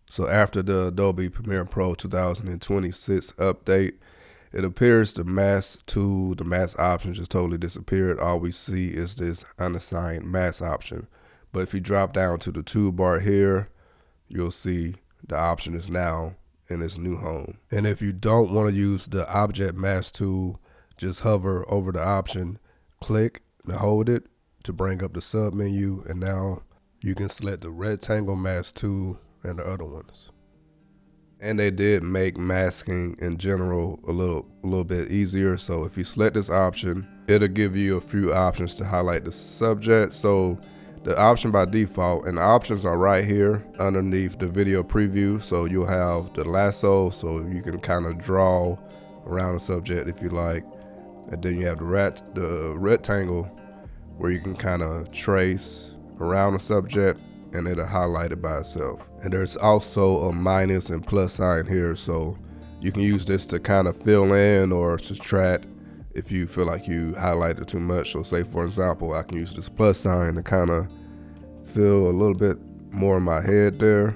So after the Adobe Premiere Pro 2026 update, it appears the mask tool, the mask option just totally disappeared. All we see is this unassigned mask option. But if you drop down to the toolbar here, you'll see the option is now in its new home. And if you don't want to use the object mask tool, just hover over the option, click and hold it to bring up the sub menu, and now you can select the rectangle mask tool and the other ones. And they did make masking in general a little bit easier. So if you select this option, it'll give you a few options to highlight the subject. So the option by default, and the options are right here underneath the video preview. So you'll have the lasso, so you can kind of draw around the subject if you like. And then you have the rectangle where you can kind of trace around the subject and it'll highlight it by itself. And there's also a minus and plus sign here, so you can use this to kind of fill in or subtract if you feel like you highlighted too much. So say for example, I can use this plus sign to kind of fill a little bit more in my head there,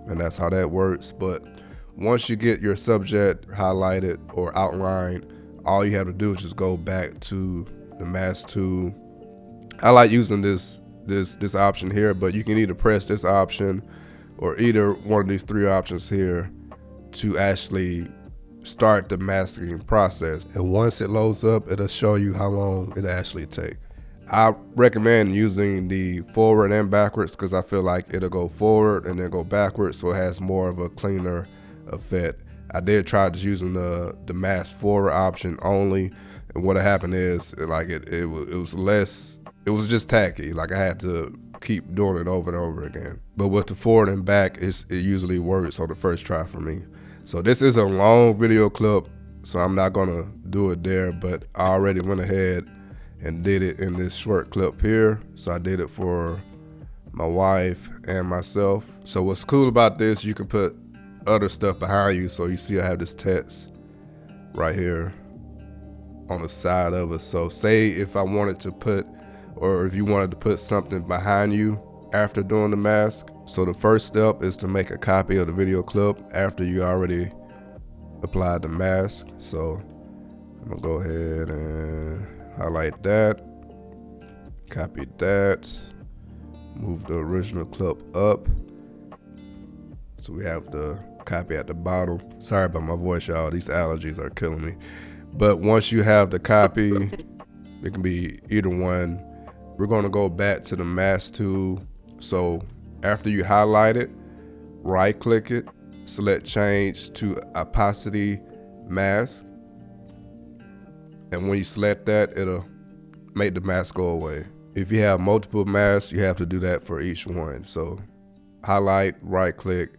and that's how that works. But once you get your subject highlighted or outlined, all you have to do is just go back to the mask tool. I like using this option here, but you can either press this option or either one of these three options here to actually start the masking process. And once it loads up, it'll show you how long it actually takes. I recommend using the forward and backwards because I feel like it'll go forward and then go backwards, so it has more of a cleaner effect. I did try just using the mask forward option only, and what happened is like it was just tacky. Like I had to keep doing it over and over again. But with the forward and back, it usually works on the first try for me. So this is a long video clip, so I'm not gonna do it there, but I already went ahead and did it in this short clip here. So I did it for my wife and myself. So what's cool about this, you can put other stuff behind you. So you see I have this text right here on the side of it. So say if I wanted to put, or if you wanted to put something behind you after doing the mask. So the first step is to make a copy of the video clip after you already applied the mask. So I'm gonna go ahead and highlight that, copy that, move the original clip up. So we have the copy at the bottom. Sorry about my voice, y'all. These allergies are killing me. But once you have the copy, it can be either one. We're gonna go back to the mask tool. So after you highlight it, right click it, select change to opacity mask. And when you select that, it'll make the mask go away. If you have multiple masks, you have to do that for each one. So highlight, right click,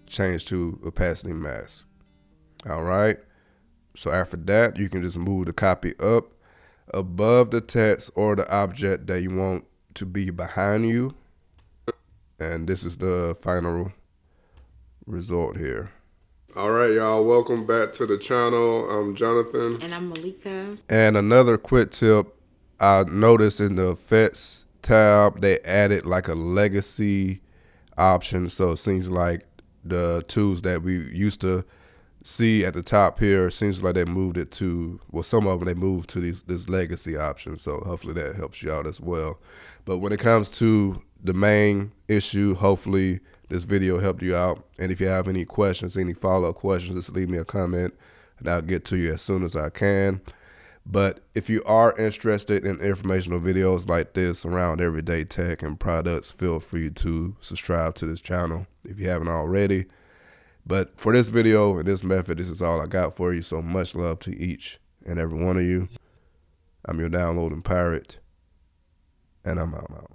change to opacity mask. All right. So after that, you can just move the copy up above the text or the object that you want to be behind you. And this is the final result here. All right, y'all, welcome back to the channel. I'm Jonathan. And I'm Malika. And another quick tip, I noticed in the effects tab, they added like a legacy option. So it seems like the tools that we used to see at the top here, seems like they moved it to, well, some of them they moved to this legacy option. So hopefully that helps you out as well. But when it comes to the main issue, hopefully this video helped you out. And if you have any questions, any follow-up questions, just leave me a comment and I'll get to you as soon as I can. But if you are interested in informational videos like this around everyday tech and products, feel free to subscribe to this channel if you haven't already. But for this video and this method, this is all I got for you. So much love to each and every one of you. I'm your downloading pirate, and I'm out.